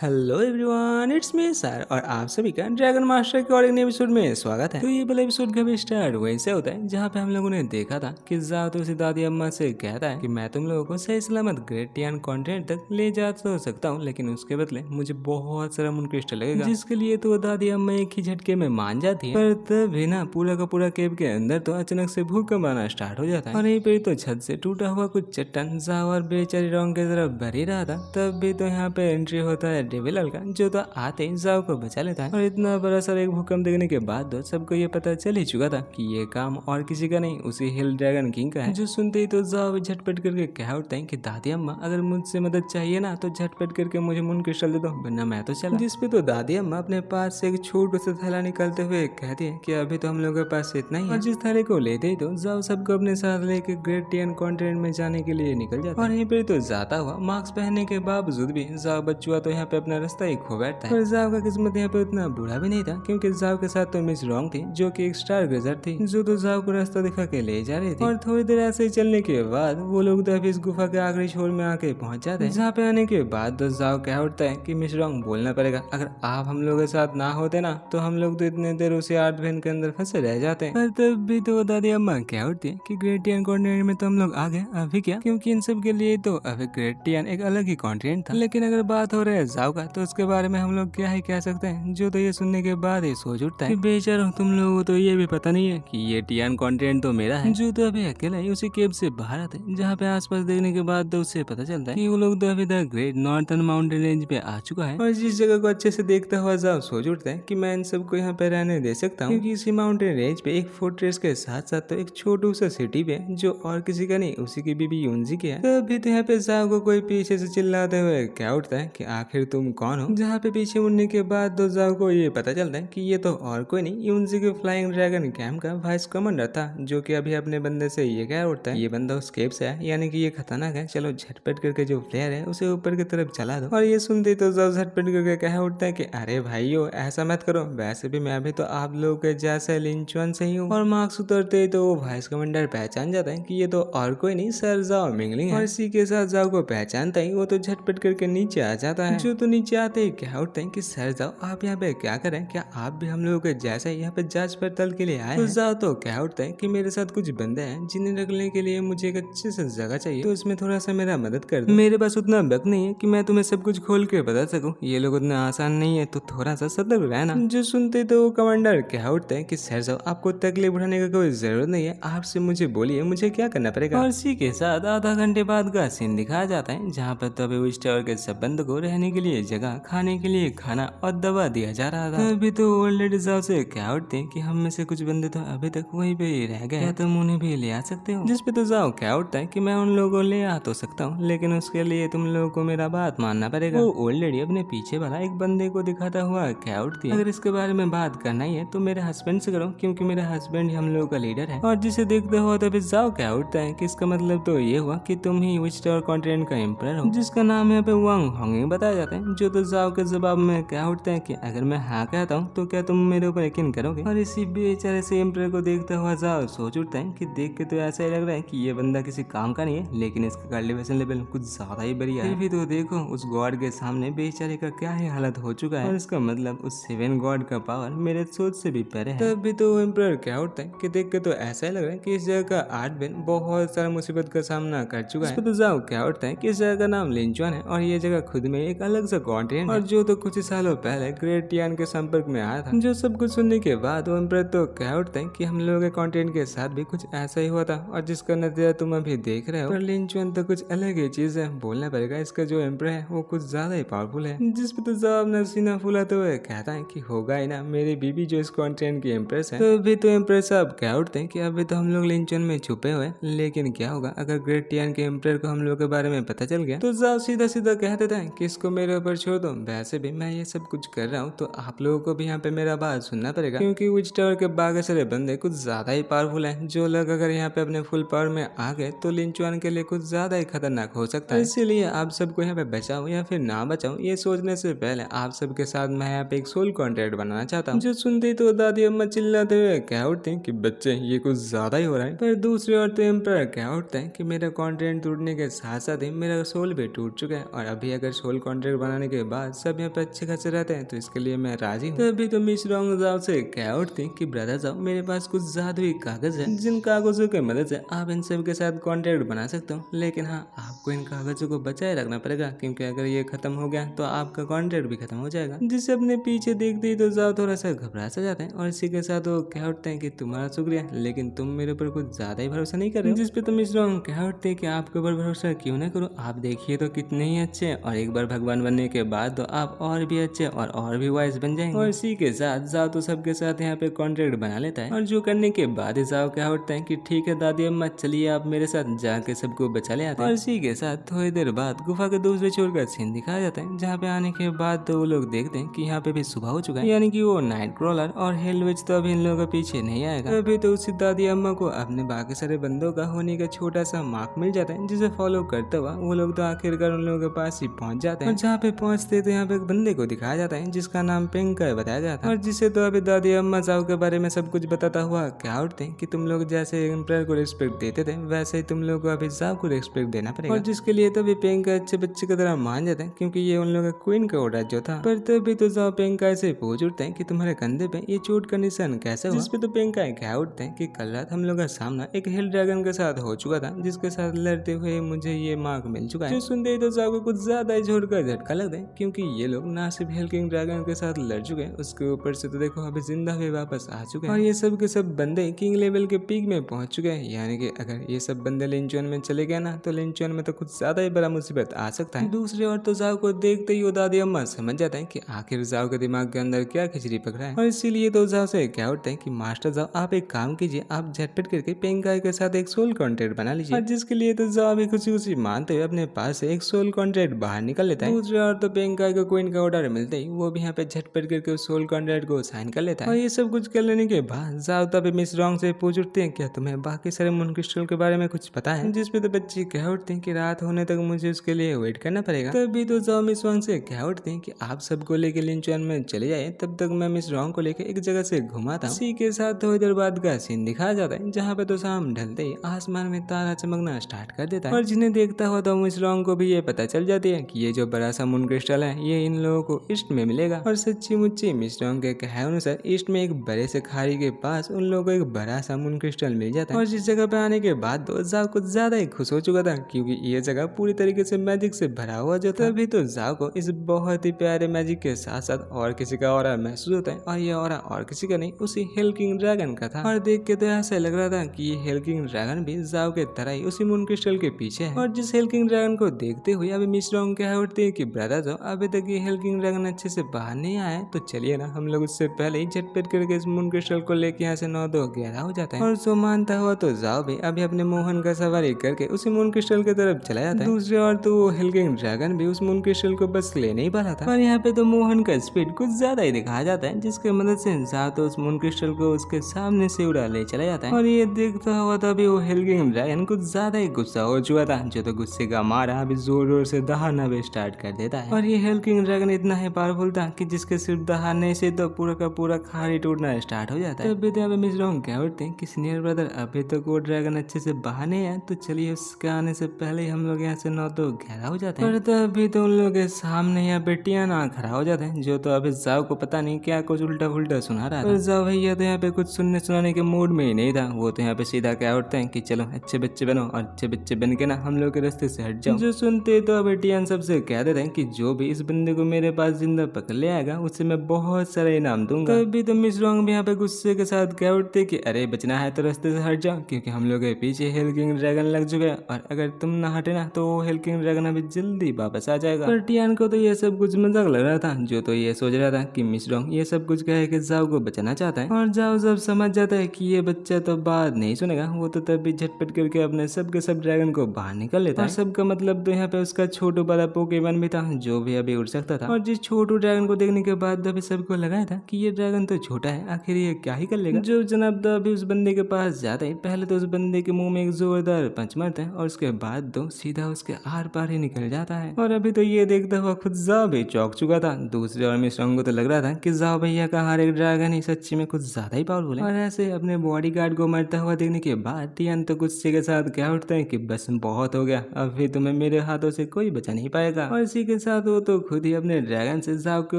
Hello everyone, it's me sir और आप सभी का ड्रैगन मास्टर के और एक नए एपिसोड में स्वागत है। तो ये वाला एपिसोड का भी स्टार्ट वैसे होता है जहाँ पे हम लोगों ने देखा था कि जाओ तो उसी दादी अम्मा से कहता है कि मैं तुम लोगों को सही सलामत ग्रेट टियान कॉन्टिनेंट तक ले जा तो सकता हूँ, लेकिन उसके बदले मुझे बहुत सारा मून क्रिस्टल लगेगा, जिसके लिए तो दादी अम्मा एक ही झटके में मान जाती है। पर तभी ना पूरा का पूरा केव के अंदर तो अचानक से भूकंप आना स्टार्ट हो जाता है और यहीं पे तो छत से टूटा हुआ कुछ चट्टान जाओ और बेचारी रॉन्ग की तरफ भर ही रहा था। तब भी तो यहाँ पे एंट्री होता है डेविल का, जो तो आते ही जाओ को बचा लेता है। और इतना बड़ा सारा एक भूकंप देखने के बाद तो सबको ये पता चल ही चुका था कि ये काम और किसी का नहीं, उसी हिल ड्रैगन किंग का है। जो सुनते ही तो जाओ झटपट करके कह उठते हैं कि दादी अम्मा अगर मुझसे मदद चाहिए ना तो झटपट करके मुझे मून क्रिस्टल दे दो, वरना मैं तो चला। जिसपे तो दादी अम्मा अपने पास से एक छोटा सा थैला निकालते हुए कहती है कि अभी तो हम लोगों के पास इतना ही है। और जिस थैले को लेते ही तो जाओ सबको अपने साथ लेके ग्रेट टियान कॉन्टिनेंट में जाने के लिए निकल जाता है। और यहीं पे तो जाता हुआ मास्क पहनने के बावजूद भी जाओ बच्चुआ तो यहाँ पे अपना रास्ता ही खो बैठता है। पर जाओ का किस्मत यहाँ पे उतना बुरा भी नहीं था, क्योंकि जाओ के साथ तो मिस रॉन्ग थी, जो कि एक स्टार ग्रेजर थी, जो तो जाओ को रास्ता दिखा के ले जा रही थी। और थोड़ी देर ऐसे ही चलने के बाद वो लोग तो अभी इस गुफा के आखिरी छोर में आके पहुंच जाते हैं, जहाँ पे आने के बाद तो जाओ कह उठता है कि मिस रॉन्ग बोलना पड़ेगा, अगर आप हम लोग के साथ ना होते ना तो हम लोग तो इतने देर उसी आर्ट वैन के अंदर फंसे रह जाते हैं। पर तब भी तो दादी अम्मा कह उठती है कि ग्रेट टियान कॉन्टिनेंट में तो हम लोग आ गए, अभी क्या, क्योंकि इन सब के लिए तो अभी ग्रेट टियान एक अलग ही कॉन्टिनेंट था। लेकिन अगर बात हो रही है जाओ का तो उसके बारे में हम लोग क्या ही कह सकते हैं। जो तो ये सुनने के बाद ही सोच उठता है कि बेचारो तुम लोगों को तो ये भी पता नहीं है कि ये टियान कॉन्टिनेंट तो मेरा है। जो तो अभी अकेला ही उसी केव से बाहर आते हैं, जहाँ पे आसपास देखने के बाद तो उससे पता चलता है कि वो लोग तो अभी तक ग्रेट नॉर्थर्न माउंटेन रेंज पे आ चुका है। और जिस जगह को अच्छे से देखता हुआ जाओ सोच उठता है कि मैं इन सबको यहाँ पे रहने दे सकता हूँ, क्योंकि इसी माउंटेन रेंज पे एक फोर्ट्रेस के साथ साथ तो एक छोटू सा सिटी पे जो और किसी का नहीं उसी की बीबी यूनजी की है। तभी तो यहाँ पे जाओ को कोई पीछे से चिल्लाते हुए क्या उठता है कि आखिर तुम कौन हो। जहाँ पे पीछे मुड़ने के बाद तो जाओ को ये पता चलता है कि ये तो और कोई नहीं यूनजी के फ्लाइंग ड्रैगन कैंप का वाइस कमांडर था, जो कि अभी अपने बंदे से ये कह उठता है ये बंदा उस केव से है, यानी कि ये खतरनाक है, चलो झटपट करके जो फ्लेयर है उसे ऊपर की तरफ चला दो। और ये सुनते तो जाओ झटपट करके कह उठता है कि अरे भाइयों ऐसा मत करो, वैसे भी मैं भी तो आप लोगों के जैसे लिंचुआन से ही हूँ। और मार्क्स उतरते ही तो वो वाइस कमांडर पहचान जाता है कि ये तो और कोई नहीं सर जाओ मिंगलिंग है। और इसी के साथ जाओ को पहचानता ही वो तो झटपट करके नीचे आ जाता है। जो तो नीचे आते ही कह उठते हैं कि सर जाओ आप यहाँ पे क्या करें, क्या आप भी हम लोगों के जैसे यहाँ पे जांच पड़ताल के लिए आए हैं? तो जाओ तो कह उठता है कि मेरे साथ कुछ बंदे हैं जिन्हें रखने के लिए मुझे एक अच्छे से जगह चाहिए, तो उसमें थोड़ा सा मेरा मदद कर दो। मेरे पास उतना वक्त नहीं है कि मैं तुम्हें सब कुछ खोल के बता सकूं, ये लोग उतना आसान नहीं है, तो थोड़ा सा सतर्क रहना। जो सुनते तो वो कमांडर कह उठते हैं कि सर जाओ आपको तकलीफ उठाने का कोई जरूरत नहीं है, आपसे मुझे बोलिए मुझे क्या करना पड़ेगा। और इसी के साथ आधा घंटे बाद का सीन दिखाया जाता है, जहाँ पर तभी उस टावर के सब बंदों को रहने के लिए जगह, खाने के लिए खाना और दवा दिया जा रहा था। अभी तो ओल्ड लेडी साहब से क्या उठते हैं कि हम में से कुछ बंदे तो अभी तक वहीं पे ही रह गए, क्या तुम उन्हें भी ले आ सकते हो? जिसपे तो जाओ क्या उठता है कि मैं उन लोगों को ले आ तो सकता हूँ, लेकिन उसके लिए तुम लोगों को मेरा बात मानना पड़ेगा। वो ओल्ड लेडी अपने पीछे वाला एक बंदे को दिखाता हुआ क्या उठती है, अगर इसके बारे में बात करना ही है तो मेरे हस्बैंड से करो, क्योंकि मेरा हस्बैंड ही हम लोगों का लीडर है। और जिसे देखते हो तभी जाओ क्या उठता है कि इसका मतलब तो ये हुआ कि तुम ही विच टावर कॉन्टिनेंट का एम्परर हो, जिसका नाम यहाँ पे वांग होंग बताया जाता है। जो तो जाओ के जवाब में क्या उठता है कि अगर मैं हाँ कहता हूँ तो क्या तुम मेरे ऊपर यकीन करोगे? और इसी बेचारे से एम्परर को देखता हुआ जाओ सोच उठता है कि देख के तो ऐसा ही लग रहा है कि ये बंदा किसी काम का नहीं है, लेकिन इसका कल्टीवेशन लेवल कुछ ज्यादा ही बढ़िया है। फिर भी तो देखो उस गॉड के सामने बेचारे का क्या ही हालत हो चुका है, और इसका मतलब उस सेवन गॉड का पावर मेरे सोच से भी परे है। तब भी तो एम्परर क्या उठता है कि देख के तो ऐसा ही लग रहा है कि इस जगह का आर्ट बेन बहुत सारा मुसीबत का सामना कर चुका है। तो जाओ क्या उठता है कि इस जगह का नाम लिंचुआन है, और ये जगह खुद में एक अलग सा कॉन्टिनेंट है, और जो तो कुछ ही सालों पहले ग्रेट टियान के संपर्क में आया था। जो सब कुछ सुनने के बाद वो एम्परर तो कह उठते हैं कि हम लोगों के कॉन्टिनेंट के साथ भी कुछ ऐसा ही हुआ था, और जिसका नतीजा तुम अभी देख रहे हो। पर लिंचुआन तो कुछ अलग ही चीज है, बोलना पड़ेगा इसका जो एम्परर है वो कुछ ज्यादा ही पावरफुल है। जिस पे तो जवाब न सीना फुलाते हुए कहता है कि होगा ही ना, मेरी बीबी जो इस कॉन्टिनेंट की एम्प्रेस है। तो अभी तो एम्प्रेस साहब कह उठते हैं कि अभी तो हम लोग लिंचन में छुपे हुए, लेकिन क्या होगा अगर ग्रेट टियान के एम्परर को हम लोग के बारे में पता चल गया? तो जाओ सीधा सीधा कह देता है कि इसको मेरे ऊपर छोड़ दो, वैसे भी मैं ये सब कुछ कर रहा हूँ तो आप लोगों को भी यहाँ पे मेरा बात सुनना पड़ेगा, क्योंकि विच टावर के बाकी सारे बंदे कुछ ज्यादा ही पावरफुल है। जो लोग अगर यहाँ पे अपने फुल पावर में आ गए तो लिंचुआन के लिए कुछ ज्यादा ही खतरनाक हो सकता है। इसीलिए आप सबको यहाँ पे बचाओ या फिर ना बचाओ, ये सोचने से पहले आप सबके साथ मैं यहाँ पे एक सोल कॉन्ट्रैक्ट बनाना चाहता हूँ। जो सुनते ही तो दादी अम्मा चिल्लाते हुए कह उठते हैं कि बच्चे ये कुछ ज्यादा ही हो रहा है। पर दूसरी ओर तो एम्परर कह उठते हैं कि मेरा कॉन्ट्रैक्ट टूटने के साथ साथ ही मेरा सोल भी टूट चुका है, और अभी अगर सोल कॉन्ट्रैक्ट बनाने के बाद सब यहाँ पे अच्छे खासे रहते हैं, तो इसके लिए मैं राजी हूँ। तभी तो मिस रॉन्ग जाओ से कह उठती कि ब्रदर जाओ, मेरे पास कुछ जादुई कागज है जिन कागजों की मदद से आप इन सब के साथ कॉन्टेक्ट बना सकते हो, लेकिन हाँ आपको इन कागजों को बचाए रखना पड़ेगा, क्योंकि अगर ये खत्म हो गया तो आपका कॉन्टेक्ट भी खत्म हो जाएगा। जिसे अपने पीछे देखते ही तो जाओ थोड़ा सा घबरा सा जाते हैं और इसी के साथ वो कह उठते हैं कि तुम्हारा शुक्रिया, लेकिन तुम मेरे ऊपर कुछ ज्यादा ही भरोसा नहीं कर रहे हो। जिसपे तुम इस रॉन्ग कह उठते हैं कि आपके ऊपर भरोसा क्यों ना करो, आप देखिए तो कितने ही अच्छे हैं और एक बार भगवान बनने के बाद तो आप और भी अच्छे और भी वाइज बन जाएंगे। और इसी के साथ जाओ तो सबके साथ यहाँ पे कॉन्ट्रैक्ट बना लेता है और जो करने के बाद जाओ कह उठता है कि ठीक है दादी अम्मा, चलिए आप मेरे साथ जाके सबको बचा ले आते हैं। और इसी के साथ थोड़ी देर बाद गुफा के दूसरे छोर का सीन दिखाया जाता है, जहाँ पे आने के बाद तो वो लोग देखते हैं कि यहाँ पे भी सुबह हो चुका है, यानी कि वो नाइट क्रॉलर और हेलविच तो अभी इन लोगों के पीछे नहीं आएगा। अभी तो उसी दादी अम्मा को अपने बाकी सारे बंदों का होने का छोटा सा मार्क मिल जाता है, जिसे फॉलो करते हुआ वो लोग तो आखिरकार उन लोगों के पास ही पहुंच जाते हैं। और जहाँ पे पहुंचते तो यहाँ पे एक बंदे को दिखाया जाता है जिसका नाम पेंका बताया गया था, और जिसे तो अभी दादी अम्मा साहब के बारे में सब कुछ बताता हुआ क्या उठते हैं कि तुम लोग जैसे एम्पायर को रिस्पेक्ट देते थे वैसे ही तुम लोग को अभी साहब को रिस्पेक्ट देना पड़ेगा। और जिसके लिए तभी पेंका अच्छे बच्चे की तरह मान जाते हैं, क्योंकि ये उन लोगों का क्वीन का ऑर्डर जो था। पर तभी तो जाओ पेंका से पूछ उठते हैं कि तुम्हारे कंधे पे ये चोट का निशान कैसे हुआ। जिसपे तो पेंका क्या उठते हैं कि कल रात हम लोग का सामना एक हिल ड्रैगन के साथ हो चुका था, जिसके साथ लड़ते हुए मुझे ये मार्क मिल चुका है। जो सुनते ही तो जाओ को कुछ ज्यादा ही जोर का झटका लगता है, क्योंकि ये लोग ना सिर्फ हिल किंग ड्रैगन के साथ लड़ चुके हैं, उसके ऊपर से तो देखो अभी जिंदा हुए वापस आ चुके हैं। और ये सब के सब बंदे किंग लेवल के पीक में पहुंच चुके हैं, यानी कि अगर ये सब बंदे लिंचोन में चले गए ना तो लिंचोन में तो कुछ ज्यादा ही बड़ा मुसीबत आ सकता है। दूसरी ओर तो जाओ को देखते ही वो दादी अम्मा समझ जाते हैं कि आखिर जाओ के दिमाग के अंदर क्या खिचड़ी पकड़ा है, और इसीलिए तो जाओ से क्या उठते हैं कि मास्टर जाओ आप एक काम कीजिए, आप झटपट करके पेंकाई के साथ एक सोल कॉन्ट्रैक्ट बना लीजिए। और जिसके लिए तो जाओ भी खुशी खुशी मानते हुए अपने पास से एक सोल कॉन्ट्रैक्ट बाहर निकल लेता है। दूसरी ओर तो पेंकाई को क्वीन का ऑर्डर मिलते ही वो भी यहाँ पे झटपट करके उस सोल कॉन्ट्रैक्ट को साइन कर लेता है। और ये सब कुछ कर लेने के बाद जाओ तभी मिस रॉन्ग से पूछ उठते हैं क्या तुम्हें बाकी सारे मून क्रिस्टल के बारे में कुछ पता है। जिसपे तो बच्चे कह उठते हैं कि रात होने तक मुझे उसके लिए वेट करना पड़ेगा। तभी तो जाओ मिस रॉन्ग से कह उठते हैं कि आप सबको लेके लिंचन में चले जाए, तब तक मैं मिस रॉन्ग को लेके एक जगह से घुमाता हूँ। इसी के साथ थोड़ी देर बाद का सीन दिखाया जाता है, जहाँ पे तो शाम ढलते ही आसमान में तारा चमकना स्टार्ट कर देता है। और जिन्हें देखता हुआ तो मिस रॉन्ग को भी ये पता चल जाती है कि ये जो बड़ा सा मून क्रिस्टल है ये इन लोगों को ईस्ट में मिलेगा। और सच्ची मुच्ची मिस रॉन्ग के कहे अनुसार ईस्ट में एक बड़े से खाड़ी के पास उन लोगों को एक बड़ा सा मून क्रिस्टल मिल जाता है। और जिस जगह पे आने के बाद तो जाओ कुछ ज्यादा ही खुश हो चुका था, क्योंकि ये जगह पूरी तरीके से मैजिक से भरा हुआ जो था। तभी तो जाओ को इस बहुत ही प्यारे मैजिक के साथ साथ और किसी का ऑरा महसूस होता है, और ये ऑरा और किसी का नहीं उसी हेल किंग ड्रैगन का था। और देख के तो ऐसा लग रहा था कि ये हेल किंग ड्रैगन भी जाओ के तरह ही उसी मून क्रिस्टल के पीछे है। और जिस हेल किंग ड्रैगन को देखते हुए अभी मिस रॉन्ग कह उठते हैं कि ब्रदर जो अभी तक ये हेल किंग ड्रैगन अच्छे से बाहर नहीं आया, तो चलिए ना हम लोग उससे पहले ही झटपट करके इस मून क्रिस्टल को लेके यहाँ से 9-2 11 हो जाता है। और सो मानता हुआ तो जाओ भी अभी अपने मोहन का सवारी करके उसी मून क्रिस्टल की तरफ चला जाता है। दूसरी ओर तो वो हेल किंग ड्रैगन भी उस मून क्रिस्टल को बस लेने ही वाला था। और यहाँ पे तो मोहन का स्पीड कुछ ज्यादा ही दिखाया जाता है, जिसके मदद से जाओ तो उस मून क्रिस्टल को उसके सामने से उड़ा ले चला जाता है। और ये देखता हुआ तभी वो हेल किंग ड्रैगन कुछ ज्यादा ही गुस्सा हो चुका था, जो तो गुस्से का मारा अभी जोर जोर से दहाड़ना भी स्टार्ट कर देता है। और ये हेल किंग ड्रैगन इतना ही पावरफुल था कि जिसके सिर्फ दहाड़ने से तो पूरा का पूरा खाड़ी टूटना स्टार्ट हो जाता है। तभी तो मिस रॉन्ग क्या उठते हैं कि सीनियर ब्रदर अभी तक वो ड्रैगन अच्छे से बाहर नहीं है, तो चलिए उसके आने से पहले हम लोग यहाँ से 9-2 11 हो जाते हैं। और तभी तो उन लोगों के सामने यहाँ पे टियाना खड़ा हो जाते हैं, जो तो अभी जाओ को पता नहीं क्या कुछ उल्टा फुल्टा सुना रहा था। जाओ भैया तो यहाँ पे कुछ सुनने सुनाने के मूड में ही नहीं था, वो तो यहाँ पे सीधा क्या उठते हैं कि चलो अच्छे बच्चे बनो और अच्छे बच्चे बन के ना हम लोग के रास्ते से हट जाओ। जो सुनते तो अभी टियान सबसे कह देते हैं कि जो भी इस बंदे को मेरे पास जिंदा पकड़ ले आएगा उससे मैं बहुत सारा इनाम दूंगा। तभी तो मिस रॉन्ग भी यहाँ पे गुस्से के साथ कह उठते कि अरे बचना है तो रास्ते से हट जाओ, क्योंकि हम लोग के पीछे हेल किंग ड्रैगन लग चुका है, और अगर तुम ना हटे ना तो हेल किंग ड्रैगन अभी जल्दी वापस आ जाएगा। पर टियान को तो ये सब कुछ मजाक लग रहा था, जो तो ये सोच रहा था कि मिस रॉन्ग ये सब कुछ कहे कि जाओ को बचाना चाहता है। और जाओ जब समझ जाता है कि ये बच्चा तो बात नहीं सुनेगा, वो तो तभी झटपट करके अपने सब के सब ड्रैगन को बाहर निकल लेता है। और सबका मतलब तो यहाँ पे उसका छोटू वाला पोकेमॉन भी था, जो भी अभी उड़ सकता था। और जिस छोटू ड्रैगन को देखने के बाद अभी सबको लगाया था कि ये ड्रैगन तो छोटा है, आखिर ये क्या ही कर लेगा। जो जनाब अभी उस बंदे के पास जाते ही पहले तो उस बंदे के मुंह में एक जोरदार पंच मारता है, और उसके बाद तो सीधा उसके आर पार ही निकल जाता है। और अभी तो ये देखता हुआ खुद जाओ भी चौंक चुका था। दूसरे और मिस रॉन्ग को तो लग रहा था कि जाओ भैया का हर एक ड्रैगन ही सच्ची में कुछ ज्यादा ही पावरफुल है। और ऐसे अपने बॉडी गार्ड को मरता हुआ देखने के बाद टियान तो गुस्से के साथ क्या उठता है कि बस बहुत हो गया, अभी तुम्हें मेरे हाथों से कोई बचा नहीं पाएगा। और इसी के साथ वो तो खुद ही अपने ड्रैगन से जाओ के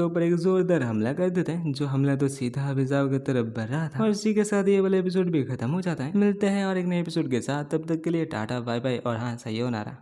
ऊपर एक जोरदार हमला कर देते हैं, जो हमला तो सीधा अभी जाओ की तरफ बढ़ रहा था। और इसी के साथ ये वाला एपिसोड भी खत्म हो जाता है। मिलते हैं और एक नए एपिसोड के साथ, तब तक के लिए टाटा बाय बाय और हाँ, सही हो नारा।